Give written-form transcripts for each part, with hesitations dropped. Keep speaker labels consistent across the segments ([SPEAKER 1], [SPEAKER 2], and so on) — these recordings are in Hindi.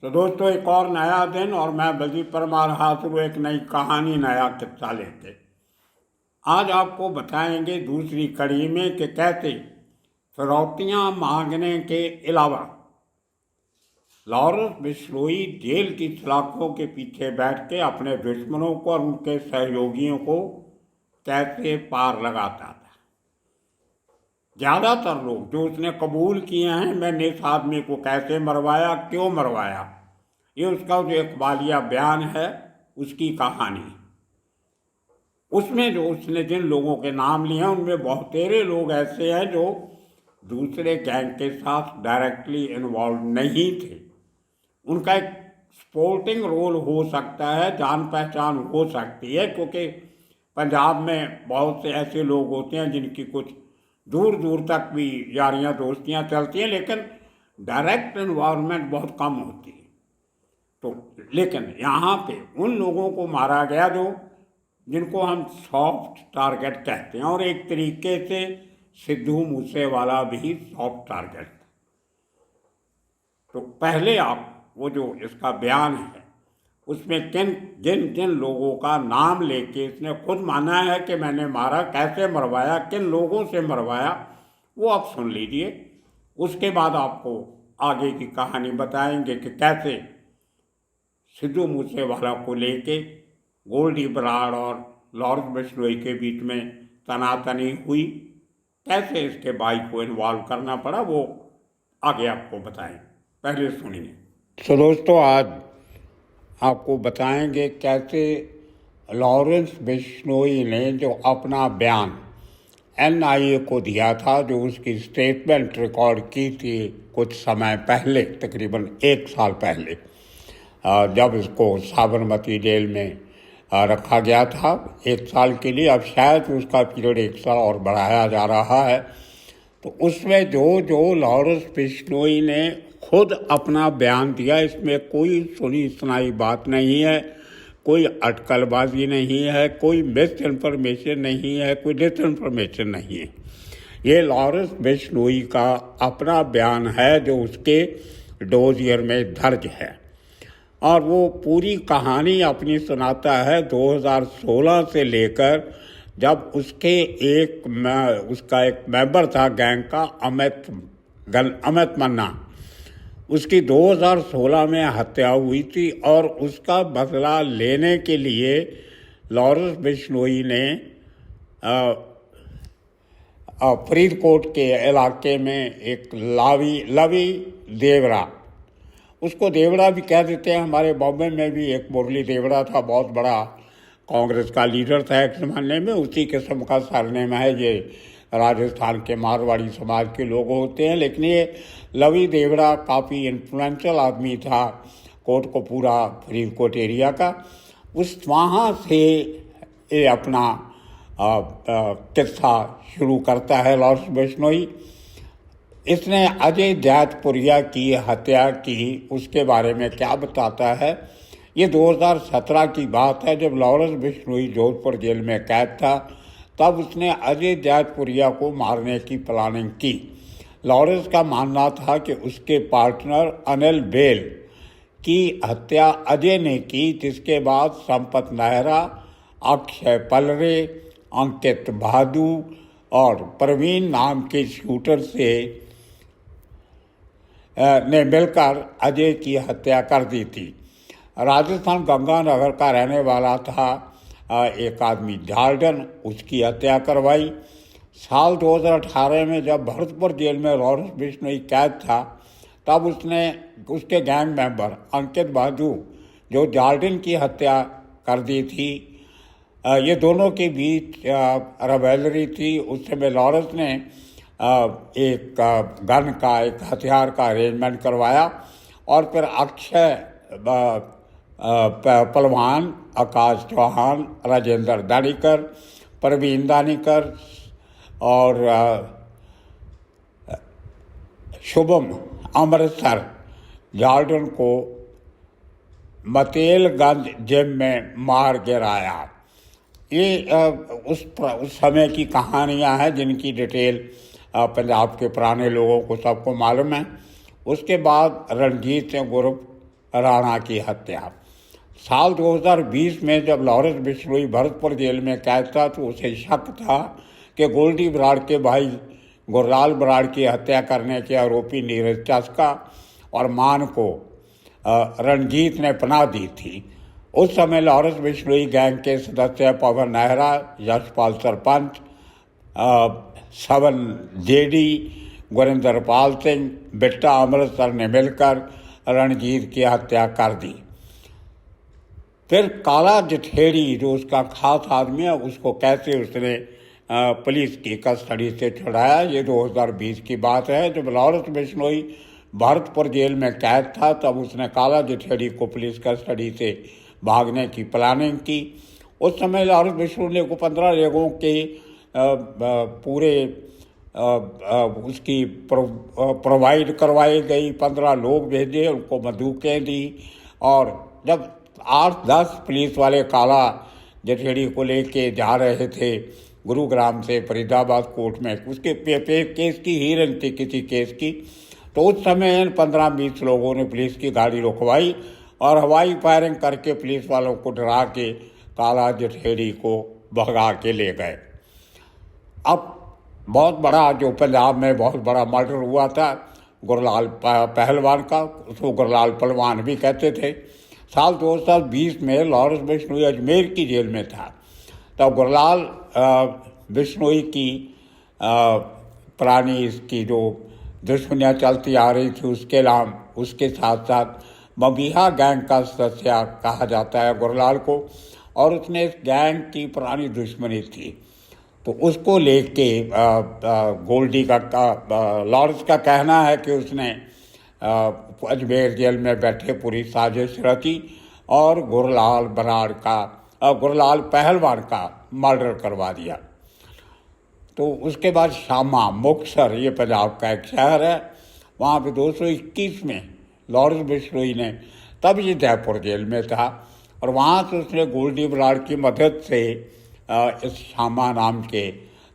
[SPEAKER 1] तो दोस्तों, एक और नया दिन और मैं बलजीत परमार हाजिर हूँ एक नई कहानी, नया किस्सा लेके। आज आपको बताएंगे दूसरी कड़ी में कि कैसे फिरौतियाँ मांगने के अलावा लॉरेंस बिश्नोई जेल की सलाखों के पीछे बैठ के अपने दुश्मनों को और उनके सहयोगियों को कैसे पार लगाता था। ज़्यादातर लोग जो उसने कबूल किए हैं, मैंने इस आदमी को कैसे मरवाया, क्यों मरवाया, ये उसका जो इकबालिया बयान है, उसकी कहानी। उसमें जो उसने जिन लोगों के नाम लिए हैं उनमें बहुतेरे लोग ऐसे हैं जो दूसरे गैंग के साथ डायरेक्टली इन्वॉल्व नहीं थे। उनका एक सपोर्टिंग रोल हो सकता है, जान पहचान हो सकती है, क्योंकि पंजाब में बहुत से ऐसे लोग होते हैं जिनकी कुछ दूर दूर तक भी यारियाँ दोस्तियाँ चलती हैं, लेकिन डायरेक्ट इन्वॉल्वमेंट बहुत कम होती है। तो लेकिन यहाँ पे उन लोगों को मारा गया जिनको हम सॉफ्ट टारगेट कहते हैं, और एक तरीके से सिद्धू मूसेवाला भी सॉफ्ट टारगेट था। तो पहले आप वो जो इसका बयान है उसमें जिन जिन लोगों का नाम लेके इसने खुद माना है कि मैंने मारा, कैसे मरवाया, किन लोगों से मरवाया, वो आप सुन लीजिए। उसके बाद आपको आगे की कहानी बताएंगे कि कैसे सिद्धू मूसेवाला को लेके गोल्डी बराड़ और लॉरेंस बिश्नोई के बीच में तनातनी हुई, कैसे इसके भाई को इन्वॉल्व करना पड़ा, वो आगे आपको बताएं। पहले सुनिए। तो दोस्तों, आज आपको बताएंगे कैसे लॉरेंस बिश्नोई ने जो अपना बयान एनआईए को दिया था, जो उसकी स्टेटमेंट रिकॉर्ड की थी कुछ समय पहले, तकरीबन 1 साल पहले, जब इसको साबरमती जेल में रखा गया था 1 साल के लिए। अब शायद उसका पीरियड 1 साल और बढ़ाया जा रहा है। तो उसमें जो लॉरेंस बिश्नोई ने खुद अपना बयान दिया, इसमें कोई सुनी सुनाई बात नहीं है, कोई अटकलबाजी नहीं है, कोई मिस इन्फॉर्मेशन नहीं है, कोई डिस इन्फॉर्मेशन नहीं है। ये लॉरेंस बिश्नोई का अपना बयान है जो उसके डोजियर में दर्ज है, और वो पूरी कहानी अपनी सुनाता है 2016 से लेकर, जब उसका एक मेंबर था गैंग का, अमित मन्ना, उसकी 2016 में हत्या हुई थी, और उसका बदला लेने के लिए लॉरेंस बिश्नोई ने फरीदकोट के इलाके में एक लवी देवरा, उसको देवड़ा भी कह देते हैं, हमारे बॉम्बे में भी एक मुरली देवड़ा था, बहुत बड़ा कांग्रेस का लीडर था एक ज़माने में, उसी किस्म का सरनेम है। ये राजस्थान के मारवाड़ी समाज के लोग होते हैं, लेकिन ये लवी देवड़ा काफ़ी इन्फ्लुएंशियल आदमी था कोटकपूरा फरीदकोट एरिया का। वहाँ से ये अपना किस्सा शुरू करता है लॉरेंस बिश्नोई। इसने अजय जैतपुरिया की हत्या की, उसके बारे में क्या बताता है। ये 2017 की बात है, जब लॉरेंस बिश्नोई जोधपुर जेल में कैद था, तब उसने अजय जैतपुरिया को मारने की प्लानिंग की। लॉरेंस का मानना था कि उसके पार्टनर अनिल बेल की हत्या अजय ने की, जिसके बाद संपत नेहरा, अक्षय पलरे, अंकित भादु और प्रवीण नाम के शूटर ने मिलकर अजय की हत्या कर दी थी। राजस्थान गंगानगर का रहने वाला था एक आदमी जार्डन, उसकी हत्या करवाई। साल 2018 में जब भरतपुर जेल में लॉरेंस बिश्नोई कैद था, तब उसके गैंग मेंबर अंकित भादु, जो जार्डन की हत्या कर दी थी, ये दोनों के बीच रवेलरी थी। उस समय लॉरेंस ने एक गन का, एक हथियार का अरेंजमेंट करवाया, और फिर अक्षय पहलवान, आकाश चौहान, राजेंद्र दानीकर, प्रवीण दानीकर और शुभम अमृतसर जार्डन को मतेलगंज जिम में मार गिराया। ये उस समय की कहानियां हैं जिनकी डिटेल पंजाब के पुराने लोगों को सबको मालूम है। उसके बाद रणजीत सिंह ग्रुप राणा की हत्या। साल 2020 में जब लॉरेंस बिश्नोई भरतपुर जेल में कैद था तो उसे शक था कि गोल्डी बराड़ के भाई गुरलाल बराड़ की हत्या करने के आरोपी नीरज चस्का और मान को रणजीत ने पनाह दी थी। उस समय लॉरेंस बिश्नोई गैंग के सदस्य पवन नेहरा, यशपाल सरपंच, सवन जेडी, गुरिंदरपाल सिंह, बिट्टा अमृतसर ने मिलकर रणजीत की हत्या कर दी। फिर काला जठेड़ी जो उसका खास आदमी है उसको कैसे उसने पुलिस की कस्टडी से छुड़ाया, ये 2020 की बात है। जब लॉरेंस बिश्नोई भरतपुर जेल में कैद था तब उसने काला जठेड़ी को पुलिस कस्टडी से भागने की प्लानिंग की। उस समय लॉरेंस बिश्नोई को 15 लोगों के पूरे उसकी प्रोवाइड करवाई गई, 15 लोग भेजे, उनको बंदूकें दी। और जब 8-10 पुलिस वाले काला जठेड़ी को लेके जा रहे थे गुरुग्राम से फरीदाबाद कोर्ट में, उसके केस की हीरिंग थी किसी केस की, तो उस समय इन 15-20 लोगों ने पुलिस की गाड़ी रुकवाई और हवाई फायरिंग करके पुलिस वालों को डरा के काला जठेड़ी को भगा के ले गए। अब बहुत बड़ा जो पंजाब में बहुत बड़ा मर्डर हुआ था गुरलाल पहलवान का, उसको गुरलाल पहलवान भी कहते थे। साल 2020 में लॉरेंस बिश्नोई अजमेर की जेल में था। तब गुरलाल बिश्नोई की पुरानी इसकी जो दुश्मनियाँ चलती आ रही थी उसके साथ साथ बबिहा गैंग का सदस्य कहा जाता है गुरलाल को, और उसने इस गैंग की पुरानी दुश्मनी थी। तो उसको लेके गोल्डी का लॉरेंस का कहना है कि उसने अजमेर जेल में बैठे पूरी साजिश रची और गुरलाल पहलवान का मर्डर करवा दिया। तो उसके बाद शामा मुक्तसर, ये पंजाब का एक शहर है, वहाँ पे 221 में लॉरेंस बिश्नोई ने, तब ये जयपुर जेल में था, और वहाँ से उसने गोल्डी बराड़ की मदद से इस शामा नाम के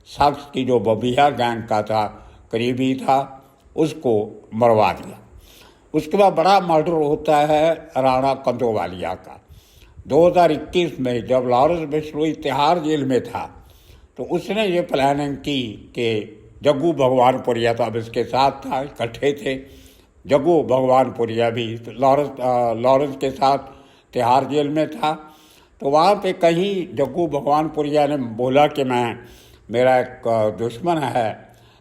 [SPEAKER 1] शख्स की जो बबिहा गैंग का था, करीबी था, उसको मरवा दिया। उसके बाद बड़ा मर्डर होता है राणा कंदोवालिया का 2021 में। जब लॉरेंस बिश्नोई तिहाड़ जेल में था तो उसने ये प्लानिंग की कि जग्गू भगवानपुरिया तो अब इसके साथ था, इकट्ठे थे। जग्गू भगवानपुरिया भी लॉरेंस के साथ तिहाड़ जेल में था। तो वहाँ पे कहीं जग्गू भगवानपुरिया ने बोला कि मेरा एक दुश्मन है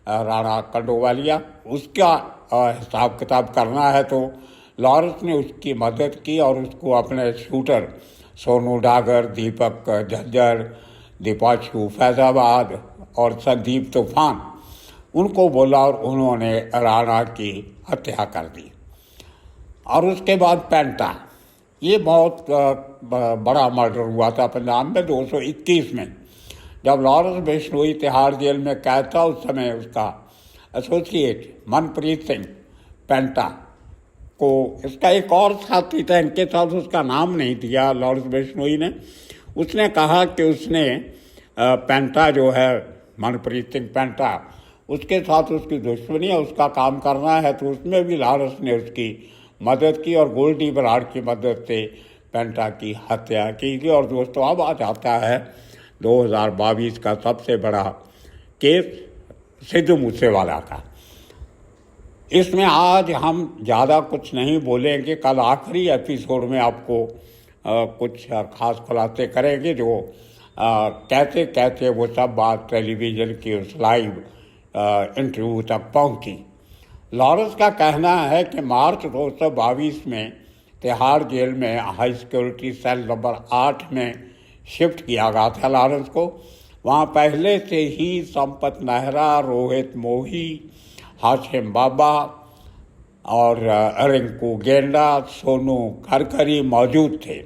[SPEAKER 1] राणा कंदोवालिया, उसका हिसाब किताब करना है। तो लॉरेंस ने उसकी मदद की और उसको अपने शूटर सोनू डागर, दीपक झज्जर, दीपाशु फैजाबाद और संदीप तूफान, उनको बोला और उन्होंने राणा की हत्या कर दी। और उसके बाद पेंटा, ये बहुत बड़ा मर्डर हुआ था पंजाब में 221 में। जब लॉरेंस बिश्नोई तिहाड़ जेल में कैद था उस समय उसका एसोसिएट मनप्रीत सिंह पेंटा को, इसका एक और साथी था, इनके साथ उसका नाम नहीं दिया लॉरेंस बिश्नोई ने। उसने कहा कि उसने पेंटा जो है मनप्रीत सिंह पेंटा, उसके साथ उसकी दुश्मनी है, उसका काम करना है। तो उसमें भी लॉरेंस ने उसकी मदद की और गोल्डी बराड़ की मदद से पेंटा की हत्या की थी। और दोस्तों अब आ जाता है 2022 का सबसे बड़ा केस सिद्धू मूसेवाला का। इसमें आज हम ज़्यादा कुछ नहीं बोलेंगे, कल आखिरी एपिसोड में आपको कुछ खास खुलासे करेंगे जो कैसे कैसे वो सब बात टेलीविज़न की उस लाइव इंटरव्यू तक पहुंची। लॉरेंस का कहना है कि मार्च 2022 में तिहाड़ जेल में हाई सिक्योरिटी सेल नंबर 8 में शिफ्ट किया गया था लॉरेंस को। वहाँ पहले से ही संपत नेहरा, रोहित मोही, हाशिम बाबा और रिंकू गेंडा, सोनू खरखरी मौजूद थे।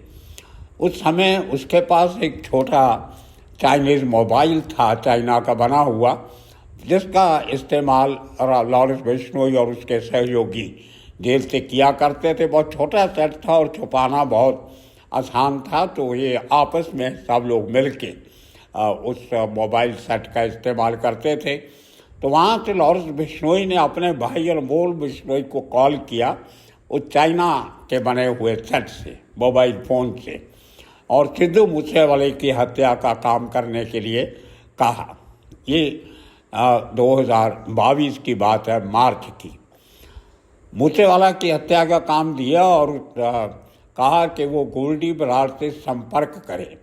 [SPEAKER 1] उस समय उसके पास एक छोटा चाइनीज़ मोबाइल था, चाइना का बना हुआ, जिसका इस्तेमाल लॉरेंस बिश्नोई और उसके सहयोगी जेल से किया करते थे। बहुत छोटा सेट था और छुपाना बहुत आसान था। तो ये आपस में सब लोग मिलके उस मोबाइल सेट का इस्तेमाल करते थे। तो वहाँ से लॉरेंस बिश्नोई ने अपने भाई अनमोल बिश्नोई को कॉल किया। वो चाइना के बने हुए सेट से, मोबाइल फ़ोन से, और सिद्धू मूसेवाले की हत्या का काम करने के लिए कहा। ये 2022 की बात है, मार्च की। मूसेवाला की हत्या का काम दिया और कहा कि वो गोल्डी बराड़ से संपर्क करे।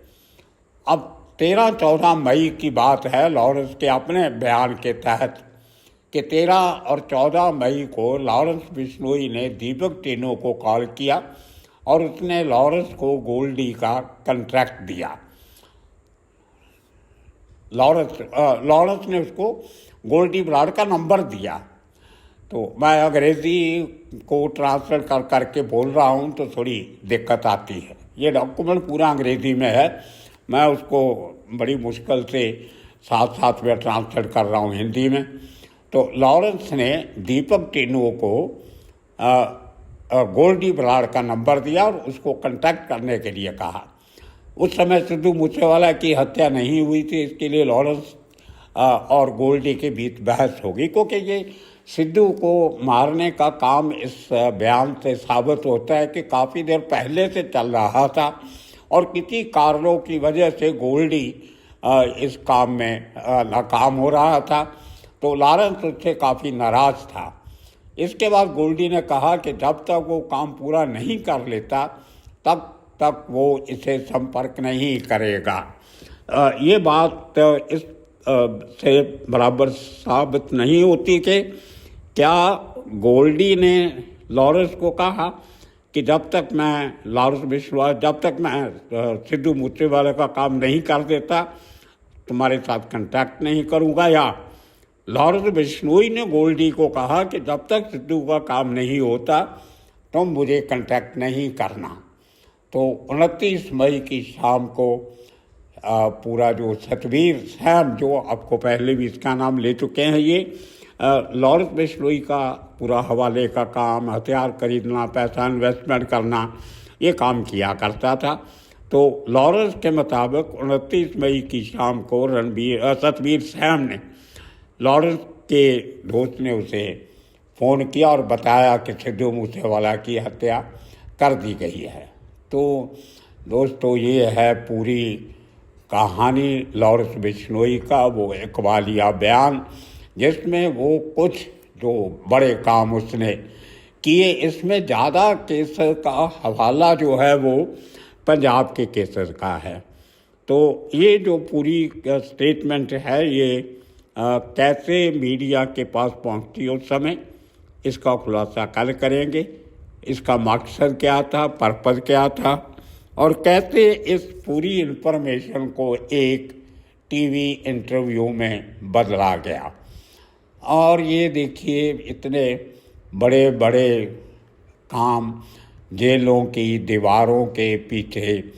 [SPEAKER 1] अब 13-14 मई की बात है, लॉरेंस के अपने बयान के तहत, कि 13 और 14 मई को लॉरेंस बिश्नोई ने दीपक टिनो को कॉल किया और उसने लॉरेंस को गोल्डी का कॉन्ट्रैक्ट दिया। लॉरेंस ने उसको गोल्डी बराड़ का नंबर दिया। तो मैं अंग्रेज़ी को ट्रांसलेट करके बोल रहा हूँ तो थोड़ी दिक्कत आती है। ये डॉक्यूमेंट पूरा अंग्रेज़ी में है, मैं उसको बड़ी मुश्किल से साथ साथ में ट्रांसलेट कर रहा हूँ हिंदी में। तो लॉरेंस ने दीपक टिनो को गोल्डी बराड़ का नंबर दिया और उसको कांटेक्ट करने के लिए कहा। उस समय सिद्धू मूसेवाला की हत्या नहीं हुई थी, इसके लिए लॉरेंस और गोल्डी के बीच बहस होगी, क्योंकि ये सिद्धू को मारने का काम इस बयान से साबित होता है कि काफ़ी देर पहले से चल रहा था और किसी कारणों की वजह से गोल्डी इस काम में नाकाम हो रहा था। तो लॉरेंस उससे काफ़ी नाराज़ था। इसके बाद गोल्डी ने कहा कि जब तक वो काम पूरा नहीं कर लेता तब तक वो इसे संपर्क नहीं करेगा। ये बात इस से बराबर साबित नहीं होती कि क्या गोल्डी ने लॉरेंस को कहा कि जब तक मैं सिद्धू मूसेवाले का काम नहीं कर देता तुम्हारे साथ कांटेक्ट नहीं करूँगा, या लॉरेंस बिश्नोई ने गोल्डी को कहा कि जब तक सिद्धू का काम नहीं होता तुम मुझे कांटेक्ट नहीं करना। तो 29 मई की शाम को पूरा जो सतवीर सैम, जो आपको पहले भी इसका नाम ले चुके हैं, ये लॉरेंस बिश्नोई का पूरा हवाले का काम, हथियार खरीदना, पैसा इन्वेस्टमेंट करना, ये काम किया करता था। तो लॉरेंस के मुताबिक 29 मई की शाम को सतवीर सैम ने, लॉरेंस के दोस्त ने उसे फ़ोन किया और बताया कि सिद्धू मूसेवाला की हत्या कर दी गई है। तो दोस्तों, ये है पूरी कहानी लॉरेंस बिश्नोई का, वो इकबालिया बयान, जिसमें वो कुछ जो बड़े काम उसने किए। इसमें ज़्यादा केसेस का हवाला जो है वो पंजाब के केसेस का है। तो ये जो पूरी स्टेटमेंट है, ये कैसे मीडिया के पास पहुंचती उस समय, इसका खुलासा कल करेंगे। इसका मकसद क्या था, पर्पज़ क्या था, और कैसे इस पूरी इन्फॉर्मेशन को एक टीवी इंटरव्यू में बदला गया। और ये देखिए, इतने बड़े बड़े काम जेलों की दीवारों के पीछे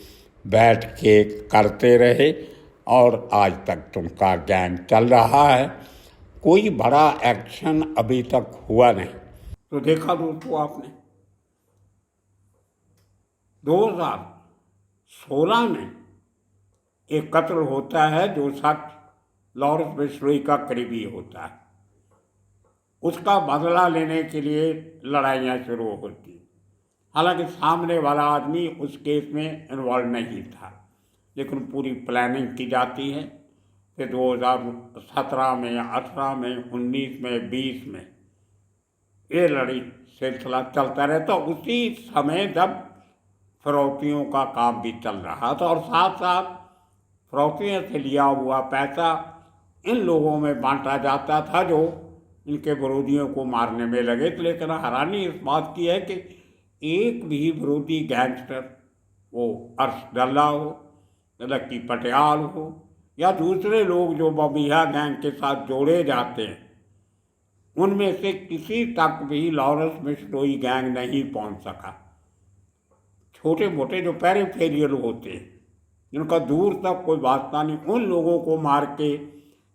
[SPEAKER 1] बैठ के करते रहे और आज तक उनका गैंग चल रहा है। कोई बड़ा एक्शन अभी तक हुआ नहीं। तो देखा दोस्तों आपने, 2016 में एक कत्ल होता है जो शख्स लॉरेंस बिश्नोई का करीबी होता है, उसका बदला लेने के लिए लड़ाइयाँ शुरू होती। हालांकि सामने वाला आदमी उस केस में इन्वॉल्व नहीं था, लेकिन पूरी प्लानिंग की जाती है। फिर 2017 में, 18 में, 19 में, 20 में ये लड़ी सिलसिला चलता रहता। उसी समय जब फिरौतियों का काम भी चल रहा था और साथ साथ फिरौतियों से लिया हुआ पैसा इन लोगों में बांटा जाता था जो इनके विरोधियों को मारने में लगे थे। लेकिन हैरानी इस बात की है कि एक भी विरोधी गैंगस्टर, वो अर्श डल्ला हो, लक्की पटियाल हो, या दूसरे लोग जो बबिया गैंग के साथ जोड़े जाते हैं, उनमें से किसी तक भी लॉरेंस बिश्नोई गैंग नहीं पहुंच सका। छोटे मोटे जो पेरिफेरियल होते हैं, जिनका दूर तक कोई वास्ता नहीं, उन लोगों को मार के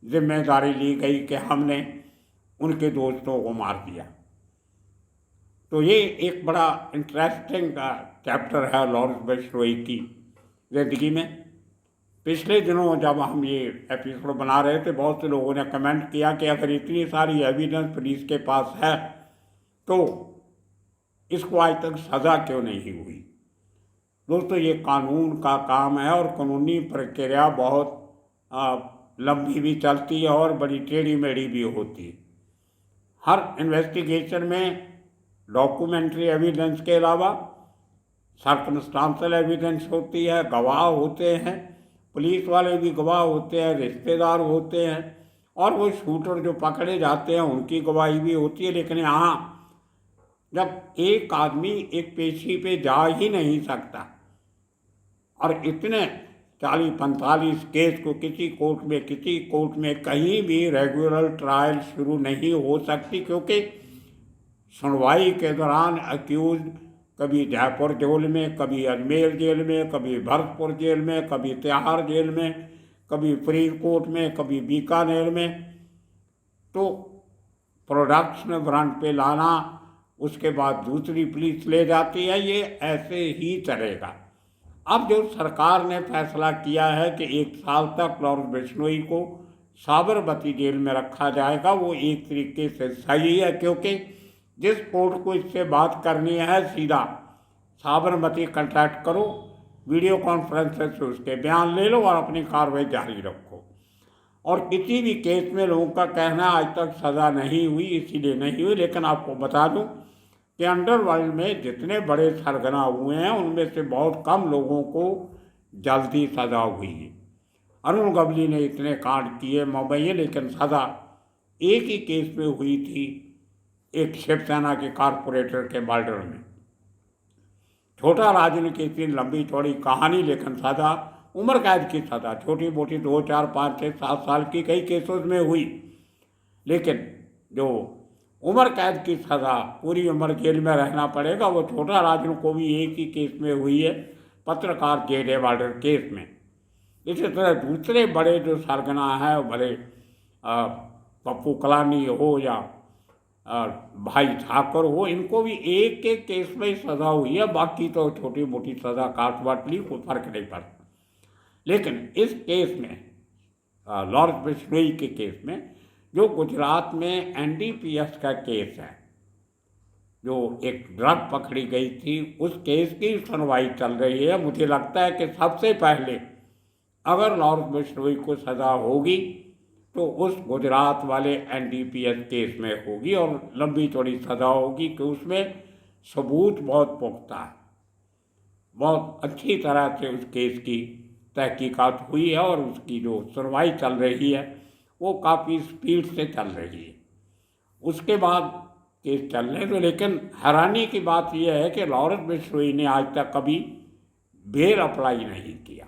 [SPEAKER 1] जिम्मेदारी ली गई कि हमने उनके दोस्तों को मार दिया। तो ये एक बड़ा इंटरेस्टिंग चैप्टर है लॉरेंस बिश्नोई की ज़िंदगी में। पिछले दिनों जब हम ये एपिसोड बना रहे थे, बहुत से लोगों ने कमेंट किया कि अगर इतनी सारी एविडेंस पुलिस के पास है तो इसको आज तक सज़ा क्यों नहीं हुई? दोस्तों, ये कानून का काम है और कानूनी प्रक्रिया बहुत लंबी भी चलती है और बड़ी टेढ़ी मेढ़ी भी होती है। हर इन्वेस्टिगेशन में डॉक्यूमेंट्री एविडेंस के अलावा सर्कमस्टांशियल एविडेंस होती है, गवाह होते हैं, पुलिस वाले भी गवाह होते हैं, रिश्तेदार होते हैं, और वो शूटर जो पकड़े जाते हैं उनकी गवाही भी होती है। लेकिन यहाँ जब एक आदमी एक पेशी पे जा ही नहीं सकता और इतने 40-45 केस को किसी कोर्ट में कहीं भी रेगुलर ट्रायल शुरू नहीं हो सकती, क्योंकि सुनवाई के दौरान अक्यूज कभी जयपुर जेल में, कभी अजमेर जेल में, कभी भरतपुर जेल में, कभी तिहाड़ जेल में, कभी फरीदकोट में, कभी बीकानेर में, तो प्रोडक्शन वारंट पे लाना, उसके बाद दूसरी पुलिस ले जाती है, ये ऐसे ही चलेगा। अब जो सरकार ने फैसला किया है कि 1 साल तक लॉरेंस बिश्नोई को साबरमती जेल में रखा जाएगा, वो एक तरीके से सही है, क्योंकि जिस कोर्ट को इससे बात करनी है सीधा साबरमती कॉन्टैक्ट करो, वीडियो कॉन्फ्रेंस से उसके बयान ले लो और अपनी कार्रवाई जारी रखो। और किसी भी केस में लोगों का कहना आज तक सज़ा नहीं हुई, इसीलिए नहीं हुई। लेकिन आपको बता दूं कि अंडरवर्ल्ड में जितने बड़े सरगना हुए हैं उनमें से बहुत कम लोगों को जल्दी सज़ा हुई है। अरुण गवली ने इतने कांड किए मुंबई, लेकिन सज़ा एक ही केस में हुई थी, एक शिवसेना के कारपोरेटर के मर्डर में। छोटा राजन की इतनी लंबी चौड़ी कहानी, लेकिन सज़ा उम्र कैद की सज़ा छोटी मोटी 2, 4, 5, 6, 7 साल की कई केसों में हुई। लेकिन जो उम्र कैद की सज़ा पूरी उम्र जेल में रहना पड़ेगा, वो छोटा राजन को भी एक ही केस में हुई है, पत्रकार J.D. मर्डर केस में। इसी तरह दूसरे बड़े जो सरगना हैं, भले पप्पू कलानी हो या भाई ठाकुर हो, इनको भी एक एक केस में ही सज़ा हुई है, बाकी तो छोटी मोटी सज़ा काट वाट ली, कोई फर्क नहीं पड़ता। लेकिन इस केस में लॉरेंस बिश्नोई के केस में, जो गुजरात में NDPS का केस है, जो एक ड्रग पकड़ी गई थी, उस केस की सुनवाई चल रही है। मुझे लगता है कि सबसे पहले अगर लॉरेंस बिश्नोई को सज़ा होगी तो उस गुजरात वाले NDPS केस में होगी, और लंबी चौड़ी सज़ा होगी कि उसमें सबूत बहुत पुख्ता है, बहुत अच्छी तरह से उस केस की तहकीकात हुई है और उसकी जो सुनवाई चल रही है वो काफ़ी स्पीड से चल रही है। उसके बाद केस चलने दो। लेकिन हैरानी की बात यह है कि लॉरेंस बिश्नोई ने आज तक कभी बेल अप्लाई नहीं किया।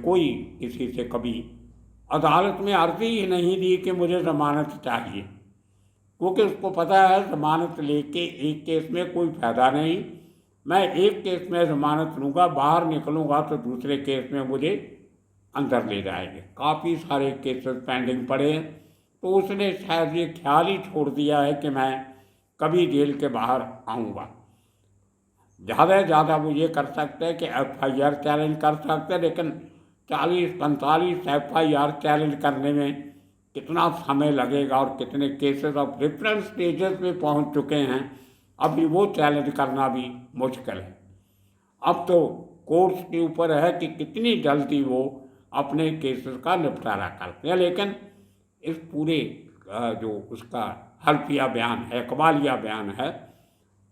[SPEAKER 1] कोई किसी से कभी अदालत में अर्जी ही नहीं दी कि मुझे ज़मानत चाहिए, क्योंकि उसको पता है ज़मानत लेके एक केस में कोई फ़ायदा नहीं। मैं एक केस में ज़मानत लूँगा, बाहर निकलूँगा तो दूसरे केस में मुझे अंदर ले जाएंगे। काफ़ी सारे केसेस पेंडिंग पड़े हैं, तो उसने शायद ये ख्याल ही छोड़ दिया है कि मैं कभी जेल के बाहर आऊँगा। ज़्यादा से ज़्यादा वो ये कर सकते हैं कि FIR चैलेंज कर सकते हैं, लेकिन 40-45 FIR चैलेंज करने में कितना समय लगेगा और कितने केसेस अब डिफरेंट स्टेजेस में पहुंच चुके हैं, अभी वो चैलेंज करना भी मुश्किल है। अब तो कोर्ट्स के ऊपर है कि कितनी जल्दी वो अपने केसेस का निपटारा करते हैं। लेकिन इस पूरे जो उसका हल्फिया बयान है, कबालिया बयान है,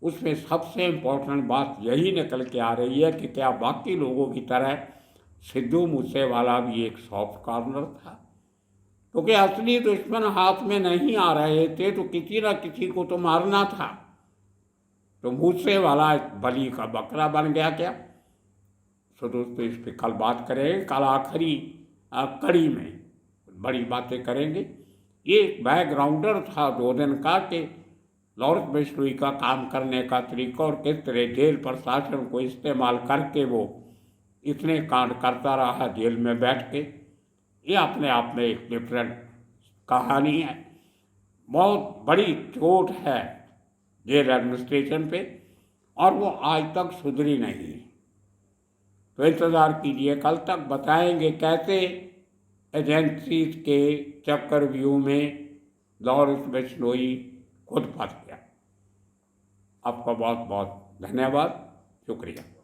[SPEAKER 1] उसमें सबसे इम्पोर्टेंट बात यही निकल के आ रही है कि क्या बाकी लोगों की तरह सिद्धू मूसेवाला भी एक सॉफ्ट कॉर्नर था? क्योंकि असली दुश्मन हाथ में नहीं आ रहे थे तो किसी न किसी को तो मारना था। तो मूसेवाला बलि का बकरा बन गया क्या? तो दोस्तों, इस पर कल बात करेंगे, कल आखिरी कड़ी में बड़ी बातें करेंगे। ये एक बैकग्राउंडर था 2 दिन का कि लॉरेंस बिश्नोई का काम करने का तरीका और किस तरह जेल प्रशासन को इस्तेमाल करके वो इतने कांड करता रहा जेल में बैठ के। ये अपने आप में एक डिफरेंट कहानी है। बहुत बड़ी चोट है जेल एडमिनिस्ट्रेशन पे और वो आज तक सुधरी नहीं है। तो इंतज़ार कीजिए, कल तक बताएंगे कैसे एजेंसीज के चक्रव्यूह में लॉरेंस बिश्नोई खुद फंस गया। आपका बहुत बहुत धन्यवाद, शुक्रिया।